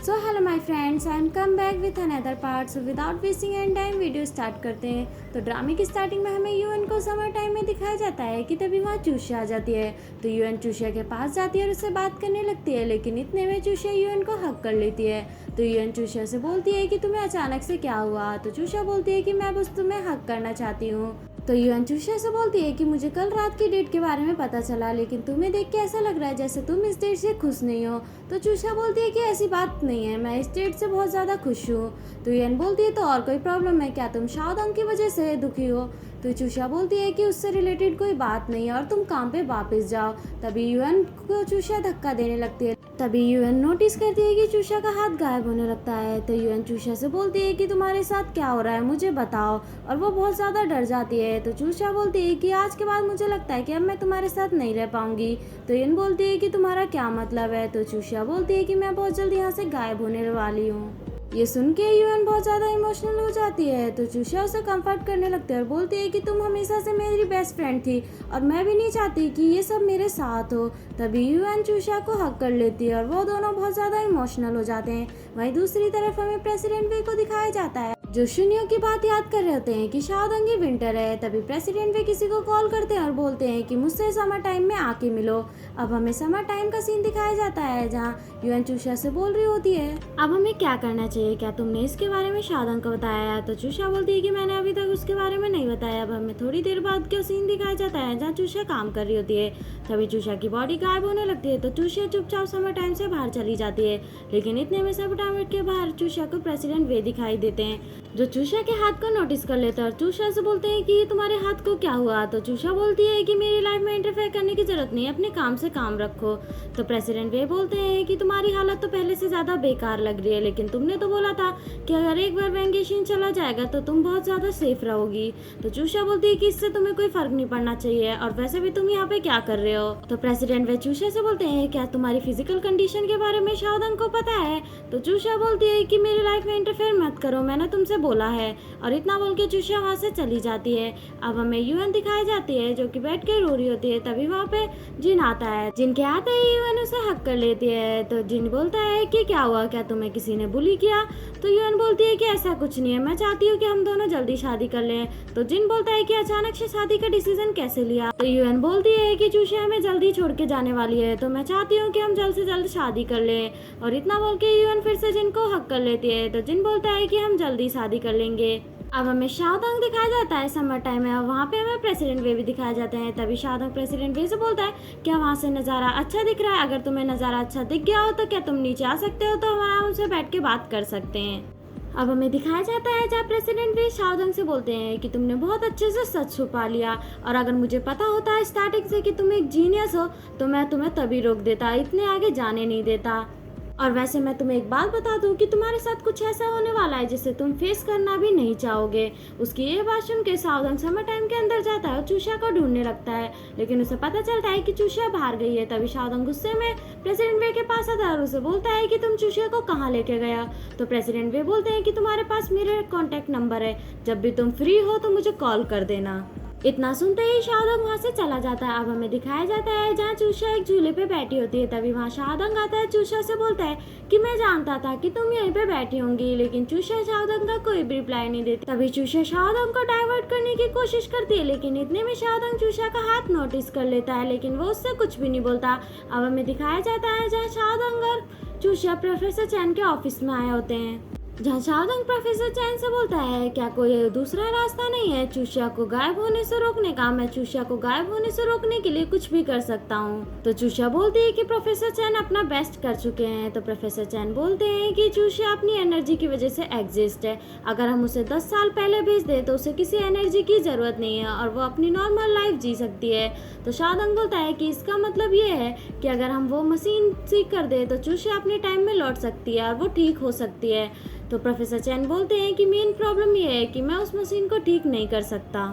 So hello my friends, I am come back with another part. So without wasting and time video start करते हैं। तो ड्रामे की starting में हमें यूएन को समर टाइम में दिखाया जाता है कि तभी वहाँ चूषा आ जाती है। तो यूएन चूषा के पास जाती है और उससे बात करने लगती है, लेकिन इतने में चूषा यूएन को हक कर लेती है। तो यूएन चूषा से बोलती है कि तुम्हें अचानक से क्या हुआ। तो चूषा बोलती है कि मैं बस तुम्हें हक करना चाहती हूँ। तो यूएन चूषा से बोलती है कि मुझे कल रात की डेट के बारे में पता चला, लेकिन तुम्हें देख के ऐसा लग रहा है जैसे तुम इस डेट से खुश नहीं हो। तो चूषा बोलती है कि ऐसी बात नहीं है, मैं इस डेट से बहुत ज़्यादा खुश हूँ। तो यूएन बोलती है तो और कोई प्रॉब्लम है क्या, तुम शाओदोंग की वजह से दुखी हो। तो चूषा बोलती है कि उससे रिलेटेड कोई बात नहीं है और तुम काम पे वापस जाओ। तभी यूएन को चूषा धक्का देने लगती है। तभी यूएन नोटिस करती है कि चूषा का हाथ गायब होने लगता है। तो यूएन चूषा से बोलती है कि तुम्हारे साथ क्या हो रहा है, मुझे बताओ। और वो बहुत ज़्यादा डर जाती है। तो चूषा बोलती है कि आज के बाद मुझे लगता है कि अब मैं तुम्हारे साथ नहीं रह पाऊंगी। तो यूएन बोलती है कि तुम्हारा क्या मतलब है। तो चूषा बोलती है कि मैं बहुत जल्दी यहाँ से गायब होने वाली हूँ। ये सुन के यूएन बहुत ज़्यादा इमोशनल हो जाती है। तो चूषा उसे कंफर्ट करने लगती है और बोलती है कि तुम हमेशा से मेरी बेस्ट फ्रेंड थी और मैं भी नहीं चाहती कि ये सब मेरे साथ हो। तभी यूएन चूषा को हक कर लेती है और वो दोनों बहुत ज़्यादा इमोशनल हो जाते हैं। वहीं दूसरी तरफ हमें प्रेसिडेंट वे को दिखाया जाता है, जो शुनियों की बात याद कर रहे होते हैं कि शाओदोंग विंटर है। तभी प्रेसिडेंट वे किसी को कॉल करते हैं और बोलते हैं कि मुझसे समर टाइम में आके मिलो। अब हमें समर टाइम का सीन दिखाया जाता है, जहाँ यूएन चूषा से बोल रही होती है अब हमें क्या करना चाहिए, क्या तुमने इसके बारे में शाओदोंग को बताया है। तो चूषा बोलती है कि मैंने अभी तक उसके बारे में नहीं बताया। अब हमें थोड़ी देर बाद का सीन दिखाया जाता है, जहाँ चूषा काम कर रही होती है। तभी चूषा की बॉडी गायब होने लगती है। तो चूषा चुपचाप समर टाइम से बाहर चली जाती है, लेकिन इतने में समर टाइम के बाहर चूषा को प्रेसिडेंट वे दिखाई देते हैं, जो चूषा के हाथ को नोटिस कर लेते हैं और चूषा से बोलते हैं कि तुम्हारे हाथ को क्या हुआ। तो चूषा बोलती है कि मेरी लाइफ में इंटरफेयर करने की जरूरत नहीं है, अपने काम से काम रखो। तो प्रेसिडेंट वे बोलते हैं कि तुम्हारी हालत तो पहले से ज्यादा बेकार लग रही है, लेकिन तुमने तो बोला था कि अगर एक बार वेंगेशन चला जाएगा तो तुम बहुत ज्यादा सेफ रहोगी। तो चूषा बोलती है कि इससे तुम्हें कोई फर्क नहीं पड़ना चाहिए, और वैसे भी तुम यहाँ पे क्या कर रहे हो। तो प्रेसिडेंट वे चूषा से बोलते हैं क्या तुम्हारी फिजिकल कंडीशन के बारे में शाओदोंग को पता है। तो चूषा बोलती है कि मेरी लाइफ में इंटरफेयर मत करो, मैंने तुमसे बोला है। और इतना बोल के चूषा वहाँ से चली जाती है। अब हमें यूएन दिखाई जाती है, जो कि बैठ के रो रही होती है। तभी वहाँ पे जिन आता है, जिनके आते ही यूएन उसे हक कर लेती है। तो जिन बोलता है कि क्या हुआ, क्या तुम्हें किसी ने बुली किया। तो यूएन बोलती है कि ऐसा कुछ नहीं है, मैं चाहती हूँ कि हम दोनों जल्दी शादी कर लें। तो जिन बोलता है कि अचानक से शादी का डिसीजन कैसे लिया। तो यूएन बोलती है कि चूषा हमें जल्दी छोड़ के जाने वाली है, तो मैं चाहती हूँ कि हम जल्द से जल्द शादी कर लें। और इतना बोल के यूएन फिर से जिन को हक कर लेती है। तो जिन बोलता है कि हम जल्दी शादी कर लेंगे। अब हमें शाओदोंग दिखाया जाता है समर टाइम में, और वहाँ पे हमें प्रेसिडेंट वे भी दिखाए जाते हैं। तभी शाओदोंग प्रेसिडेंट वे से बोलता है क्या वहाँ से नज़ारा अच्छा दिख रहा है, अगर तुम्हें नज़ारा अच्छा दिख गया हो तो क्या तुम नीचे आ सकते हो, तो हम आराम से बैठ के बात कर सकते हैं। अब हमें दिखाया जाता है जहाँ प्रेसिडेंट वे शाओदोंग से बोलते हैं कि तुमने बहुत अच्छे से सच छुपा लिया, और अगर मुझे पता होता है स्टार्टिंग से कि तुम एक जीनियस हो तो मैं तुम्हें तभी रोक देता, इतने आगे जाने नहीं देता। और वैसे मैं तुम्हें एक बात बता दूं कि तुम्हारे साथ कुछ ऐसा होने वाला है जिसे तुम फेस करना भी नहीं चाहोगे। उसकी ये बात सुन के शाओदोंग समर टाइम के अंदर जाता है और चूषा को ढूंढने लगता है, लेकिन उसे पता चलता है कि चूषा बाहर गई है। तभी शाओदोंग गुस्से में प्रेसिडेंट वे के पास आता है और उसे बोलता है कि तुम चूषा को कहाँ लेके गया। तो प्रेसिडेंट वे बोलते हैं कि तुम्हारे पास मेरे कॉन्टेक्ट नंबर है, जब भी तुम फ्री हो तो मुझे कॉल कर देना। इतना सुनते ही शाओदोंग वहाँ से चला जाता है। अब हमें दिखाया जाता है जहाँ चूषा एक झूले पे बैठी होती है। तभी वहाँ शाओदोंग आता है, चूषा से बोलता है कि मैं जानता था कि तुम यहीं पे बैठी होंगी, लेकिन चूषा शाओदोंग का कोई भी रिप्लाई नहीं देती। तभी चूषा शाओदोंग को डाइवर्ट करने की कोशिश करती है, लेकिन इतने में शाओदोंग चूषा का हाथ नोटिस कर लेता है, लेकिन वो उससे कुछ भी नहीं बोलता। अब हमें दिखाया जाता है जहाँ शाओदोंग और चूषा प्रोफेसर चैन के ऑफिस में आए होते हैं, जहाँ शाओदोंग प्रोफेसर चैन से बोलता है क्या कोई दूसरा रास्ता नहीं है चूषा को गायब होने से रोकने का, मैं चूषा को गायब होने से रोकने के लिए कुछ भी कर सकता हूँ। तो चूषा बोलती है कि प्रोफेसर चैन अपना बेस्ट कर चुके हैं। तो प्रोफेसर चैन बोलते हैं कि चूषा अपनी एनर्जी की वजह से एग्जिस्ट है, अगर हम उसे 10 साल पहले भेज दें तो उसे किसी एनर्जी की जरूरत नहीं है और वो अपनी नॉर्मल लाइफ जी सकती है। तो शाओदोंग बोलता है कि इसका मतलब ये है कि अगर हम वो मशीन ठीक कर दे तो चूषा अपने टाइम में लौट सकती है और वो ठीक हो सकती है। तो प्रोफेसर चैन बोलते हैं कि मेन प्रॉब्लम ये है कि मैं उस मशीन को ठीक नहीं कर सकता।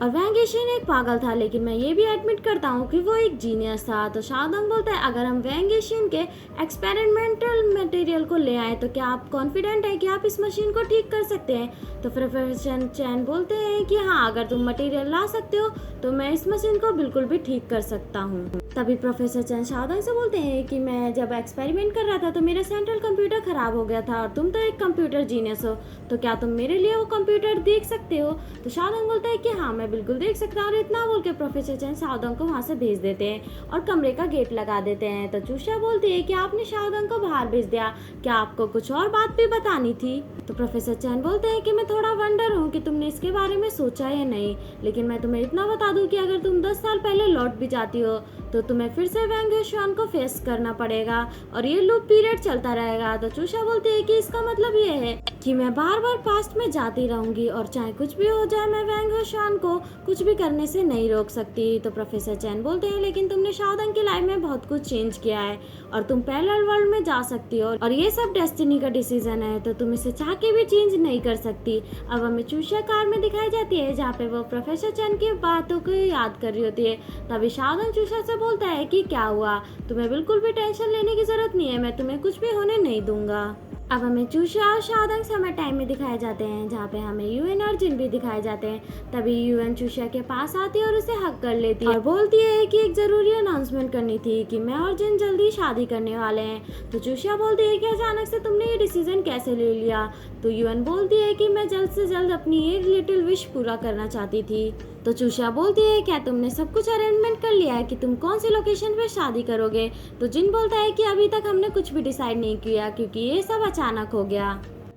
और वैंग एशियन एक पागल था, लेकिन मैं ये भी एडमिट करता हूँ कि वो एक जीनियस था। तो शाओदंग बोलता है अगर हम वैंग एशियन के एक्सपेरिमेंटल मटेरियल को ले आए तो क्या आप कॉन्फिडेंट है कि आप इस मशीन को ठीक कर सकते हैं? तो प्रोफेसर चैन बोलते हैं कि हाँ, अगर तुम मटेरियल ला सकते हो तो मैं इस मशीन को बिल्कुल भी ठीक कर सकता हूँ। तभी प्रोफेसर चैन शाओदंग से बोलते हैं कि मैं जब एक्सपेरिमेंट कर रहा था तो मेरा सेंट्रल कंप्यूटर खराब हो गया था और तुम तो एक कंप्यूटर जीनियस हो, तो क्या तुम मेरे लिए वो कंप्यूटर देख सकते हो? तो शाओदंग बोलता है कि हाँ, मैं बिल्कुल देख सकता हूँ। और इतना बोल के प्रोफेसर चैन शाओदंग को वहाँ से भेज देते हैं और कमरे का गेट लगा देते हैं। तो चूषा बोलती है कि आपने शाओदंग को बाहर भेज दिया, क्या आपको कुछ और बात भी बतानी थी? तो प्रोफेसर चैन बोलते हैं कि मैं थोड़ा वंडर हूँ कि तुमने इसके बारे में सोचा या नहीं, लेकिन मैं तुम्हें इतना बता दूं कि अगर तुम 10 साल पहले लौट भी जाती हो तो तुम्हें फिर से वैंग एशियन को फेस करना पड़ेगा और ये लूप पीरियड चलता रहेगा। तो चूषा बोलती है कि इसका मतलब ये है कि मैं बार बार पास्ट में जाती रहूंगी और चाहे कुछ भी हो जाए मैं वैंग एशियन को कुछ भी करने से नहीं रोक सकती। तो प्रोफेसर चैन बोलते हैं लेकिन तुमने शाओदंग की लाइफ में बहुत कुछ चेंज किया है और तुम पैरेलल वर्ल्ड में जा सकती हो और ये सब डेस्टिनी का डिसीजन है, तो तुम इसे चाह के भी चेंज नहीं कर सकती। अब हमें चूषा कार में दिखाई जाती है जहाँ पे वो प्रोफेसर चैन की बातों को याद कर रही होती है। तभी शाओदंग चूषा से बोलता है कि क्या हुआ, तुम्हें बिल्कुल भी टेंशन लेने की जरूरत नहीं है, मैं तुम्हें कुछ भी होने नहीं दूंगा। अब हमें चूषा और शाओदंग समर टाइम में दिखाए जाते हैं जहाँ पे हमें यूएन और जिन भी दिखाए जाते हैं। तभी यूएन चूषा के पास आती है और उसे हक कर लेती है और बोलती है कि एक जरूरी अनाउंसमेंट करनी थी कि मैं और जिन जल्दी शादी करने वाले हैं। तो चूषा बोलती है कि अचानक से तुमने ये डिसीजन कैसे ले लिया? तो यूएन बोलती है कि मैं जल्द से जल्द अपनी ये लिटिल विश पूरा करना चाहती थी। तो चूषा बोलती है क्या तुमने सब कुछ अरेंजमेंट कर लिया है कि तुम कौन सी लोकेशन पे शादी करोगे? तो जिन बोलता है कि अभी तक हमने कुछ भी डिसाइड नहीं किया क्योंकि ये सब अचानक हो गया।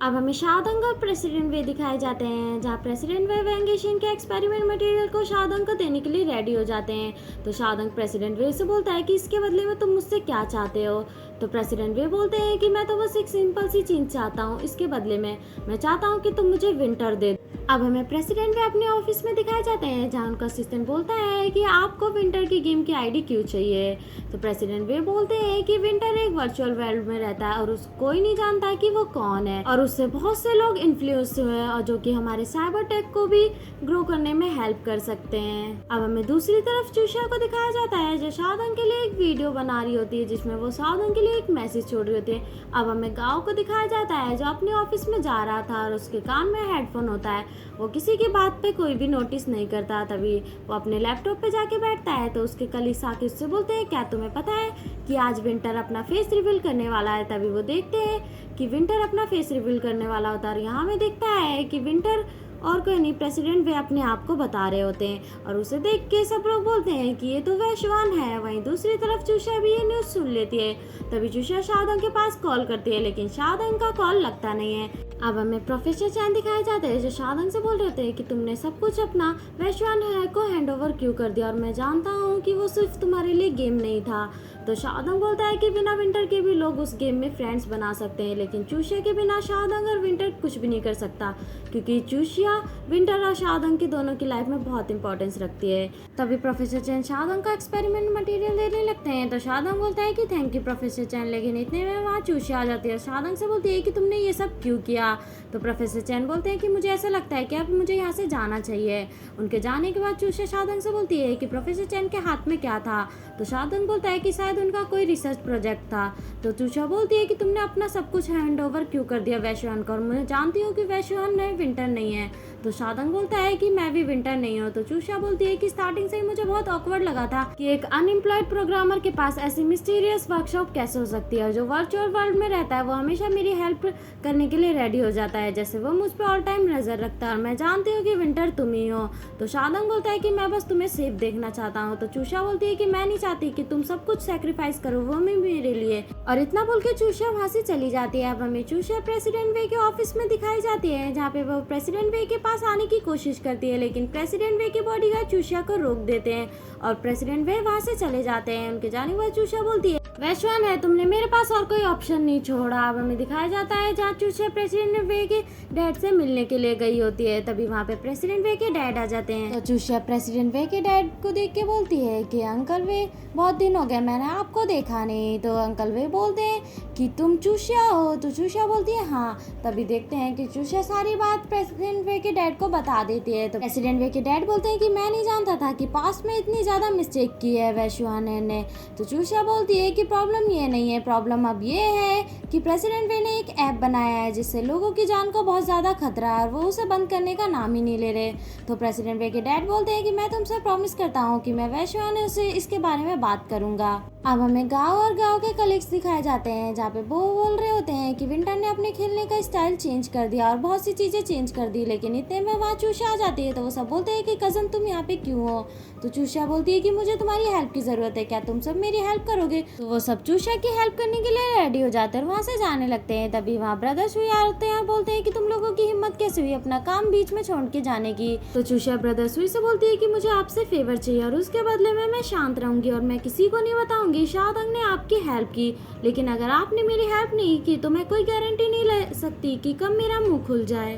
अब हमें शाओदंग और प्रेसिडेंट वे दिखाए जाते हैं जहाँ प्रेसिडेंट वे वैंग एशियन के एक्सपेरिमेंट मटेरियल को शाओदंग को देने के लिए रेडी हो जाते हैं। तो शाओदंग प्रेसिडेंट वे से बोलता है कि इसके बदले में तुम मुझसे क्या चाहते हो? तो प्रेसिडेंट वे बोलते हैं कि मैं तो बस एक सिंपल सी चीज चाहता हूँ, इसके बदले में मैं चाहता हूँ कि तुम मुझे विंटर दे। अब हमें प्रेसिडेंट वे अपने ऑफिस में दिखाए जाते हैं जहाँ उनका असिस्टेंट बोलता है कि आपको विंटर की गेम की आईडी क्यों चाहिए? तो प्रेसिडेंट वे बोलते हैं कि विंटर एक वर्चुअल वर्ल्ड में रहता है और कोई नहीं जानता कि वो कौन है और उससे बहुत से लोग इन्फ्लुएंस हुए हैं और जो कि हमारे साइबर टेक को भी ग्रो करने में हेल्प कर सकते हैं। अब हमें दूसरी तरफ चूषा को दिखाया जाता है जो शाओदंग के लिए एक वीडियो बना रही होती है जिसमें वो शाओदंग के लिए एक मैसेज छोड़ रही होती है। अब हमें गाँव को दिखाया जाता है जो अपने ऑफिस में जा रहा था और उसके कान में हेडफोन होता है, वो किसी की बात पे कोई भी नोटिस नहीं करता। तभी वो अपने लैपटॉप पे जाके बैठता है तो उसके कलीग आके उससे बोलते हैं क्या तुम्हें पता है कि आज विंटर अपना फेस रिवील करने वाला है? तभी वो देखते हैं कि विंटर अपना फेस रिवील करने वाला होता है और यहाँ में देखता है कि विंटर और कोई नहीं प्रेसिडेंट वे अपने आप को बता रहे होते हैं और उसे देख के सब लोग बोलते हैं कि ये तो वैश्वान है। वहीं दूसरी तरफ चूषा भी ये न्यूज़ सुन लेती है। तभी चूषा शाओदंग के पास कॉल करती है लेकिन शाओदंग का कॉल लगता नहीं है। अब हमें प्रोफेसर चैन दिखाए जाते हैं जो शाओदंग से बोल रहे थे कि तुमने सब कुछ अपना वैश्वान है को हैंड ओवर क्यों कर दिया और मैं जानता हूँ कि वो सिर्फ तुम्हारे लिए गेम नहीं था। तो शाओदंग बोलता है कि बिना विंटर के भी लोग उस गेम में फ्रेंड्स बना सकते हैं, लेकिन चूषा के बिना शाओदंग और विंटर कुछ भी नहीं कर सकता क्योंकि चूषा विंटर और शाओदंग की दोनों की लाइफ में बहुत इंपॉर्टेंस रखती है। तभी प्रोफेसर चैन शाओदंग का एक्सपेरिमेंट मटेरियल देने लगते हैं तो शाओदंग बोलता है कि थैंक यू प्रोफेसर चैन, लेकिन इतने में वहाँ चूषा आ जाती है। शाओदंग से बोलती है कि तुमने ये सब क्यों किया? तो प्रोफेसर चैन बोलते हैं कि मुझे ऐसा लगता है कि अब मुझे यहाँ से जाना चाहिए। उनके जाने के बाद चूषा शाओदंग से बोलती है कि प्रोफेसर चैन के हाथ में क्या था? तो शाओदंग बोलता है कि शायद उनका कोई रिसर्च प्रोजेक्ट था। तो चूषा बोलती है कि तुमने अपना सब कुछ हैंड ओवर क्यों कर दिया वैश्वान को और मैं जानती हूँ कि वैश्वान में विंटर नहीं है। तो शाओदंग बोलता है कि मैं भी विंटर नहीं हूँ। तो चूषा बोलती है कि स्टार्टिंग से ही मुझे बहुत ऑकवर्ड लगा था कि एक अनएम्प्लॉयड प्रोग्रामर के पास ऐसी मिस्टीरियस वर्कशॉप कैसे हो सकती है। जो वर्चुअल वर्ल्ड में रहता है वो हमेशा मेरी हेल्प करने के लिए रेडी हो जाता है, जैसे वो मुझ पर ऑल टाइम नजर रखता है और मैं जानती हूँ कि विंटर तुम ही हो। तो शाओदंग बोलता है कि मैं बस तुम्हें सेफ देखना चाहता हूँ। तो चूषा बोलती है कि मैं नहीं चाहती कि तुम सब कुछ सेक्रीफाइस करो, वो भी मेरे लिए। और इतना बोल के चूषा वहाँ से चली जाती है। अब हमें चूषा प्रेसिडेंट वे के ऑफिस में दिखाई जाती है जहाँ पे वो प्रेसिडेंट वे के पास आने की कोशिश करती है, लेकिन प्रेसिडेंट वे के बॉडीगार्ड चूषा को रोक देते हैं और प्रेसिडेंट वे वहाँ से चले जाते हैं। उनके जाने के बाद चूषा बोलती है वैश्वान है, तुमने मेरे पास और कोई ऑप्शन नहीं छोड़ा। अब हमें दिखाया जाता है जहाँ चूसिया प्रेसिडेंट वे के डैड से मिलने के लिए गई होती है, तभी वहाँ पे प्रेसिडेंट वे के डैड आ जाते हैं। तो चूसिया प्रेसिडेंट वे के डैड को देख के बोलती है कि अंकल वे, बहुत दिन हो गए मैंने आपको देखा नहीं। तो अंकल वे बोलते हैं कि तुम चूसिया हो। तो चूसिया बोलती है हाँ। तभी देखते हैं कि चूसिया सारी बात प्रेसिडेंट वे के डैड को बता देती है। तो प्रेसिडेंट वे के डैड बोलते हैं कि मैं नहीं जानता था कि पास्ट में इतनी ज़्यादा मिस्टेक की है वैश्वान ने। तो चूसिया बोलती है कि प्रॉब्लम ये नहीं है, प्रॉब्लम अब ये है कि प्रेसिडेंट वे ने एक ऐप बनाया है जिससे लोगों की जान को बहुत ज़्यादा खतरा है और वो उसे बंद करने का नाम ही नहीं ले रहे। तो प्रेसिडेंट वे के डैड बोलते हैं कि मैं तुमसे प्रॉमिस करता हूँ कि मैं वैश्वान से इसके बारे में बात करूँगा। अब हमें गांव और गांव के कलीग्स दिखाए जाते हैं जहाँ पे वो बोल रहे होते हैं कि विंटर ने अपने खेलने का स्टाइल चेंज कर दिया और बहुत सी चीज़ें चेंज कर दी, लेकिन इतने में वहाँ चूसिया आ जाती है। तो वो सब बोलते हैं कि कज़न तुम यहाँ पे क्यों हो। तो चूसिया बोलती है कि मुझे तुम्हारी हेल्प की ज़रूरत है, क्या तुम सब मेरी हेल्प करोगे। तो वो सब चूसिया की हेल्प करने के लिए रेडी हो जाते हैं और वहाँ से जाने लगते हैं। तभी वहाँ ब्रदर्स हुई आते हैं और बोलते हैं कि तुम लोगों की हिम्मत कैसे हुई अपना काम बीच में छोड़ के जाने की। तो चूसिया ब्रदर्स हुई से बोलती है कि मुझे आपसे फेवर चाहिए और उसके बदले में मैं शांत रहूंगी और मैं किसी को नहीं बताऊंगी शायद ने आपकी हेल्प की, लेकिन अगर आपने मेरी हेल्प नहीं की तो मैं कोई गारंटी नहीं ले सकती कि कब मेरा मुंह खुल जाए।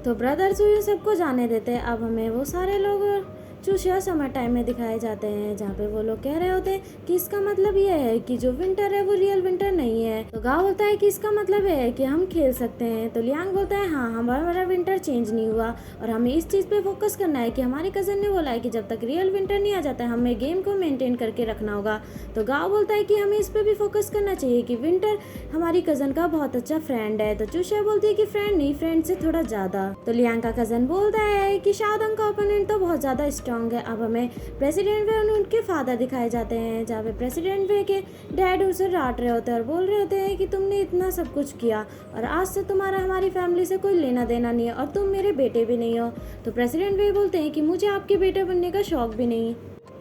तो ब्रदर्स हुई सबको जाने देते हैं। अब हमें वो सारे लोग चूसिया समर टाइम में दिखाए जाते हैं जहाँ पे वो लोग कह रहे होते हैं कि इसका मतलब ये है कि जो विंटर है वो रियल विंटर नहीं है। तो गाँव बोलता है कि इसका मतलब है कि हम खेल सकते हैं। तो लियांग बोलता है हाँ, हमारा विंटर चेंज नहीं हुआ और हमें इस चीज़ पे फोकस करना है कि हमारे कज़न ने बोला है कि जब तक रियल विंटर नहीं आ जाता है हमें गेम को मेंटेन करके रखना होगा। तो गाँव बोलता है कि हमें इस पर भी फोकस करना चाहिए कि विंटर हमारी कज़न का बहुत अच्छा फ्रेंड है। तो चूसिया बोलती है कि फ्रेंड नहीं, फ्रेंड से थोड़ा ज़्यादा। तो लियांग का कज़न बोलता है कि शायद उनका ओपोनेंट तो बहुत ज़्यादा स्ट्रॉन्ग है। अब हमें प्रेसिडेंट वे और उनके फादर दिखाए जाते हैं जहाँ पे प्रेसिडेंट वे के डैड उसे डांट रहे होते हैं और बोल रहे होते हैं कि तुमने इतना सब कुछ किया और आज से तुम्हारा हमारी फैमिली से कोई लेना देना नहीं है और तुम मेरे बेटे भी नहीं हो। तो प्रेसिडेंट वे बोलते हैं कि मुझे आपके बेटे बनने का शौक भी नहीं,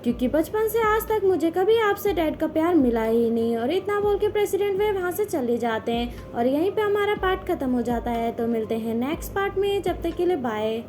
क्योंकि बचपन से आज तक मुझे कभी आपसे डैड का प्यार मिला ही नहीं। और इतना बोल के प्रेसिडेंट वे वहाँ से चले जाते हैं और यहीं पे हमारा पार्ट खत्म हो जाता है। तो मिलते हैं नेक्स्ट पार्ट में, जब तक के लिए बाय।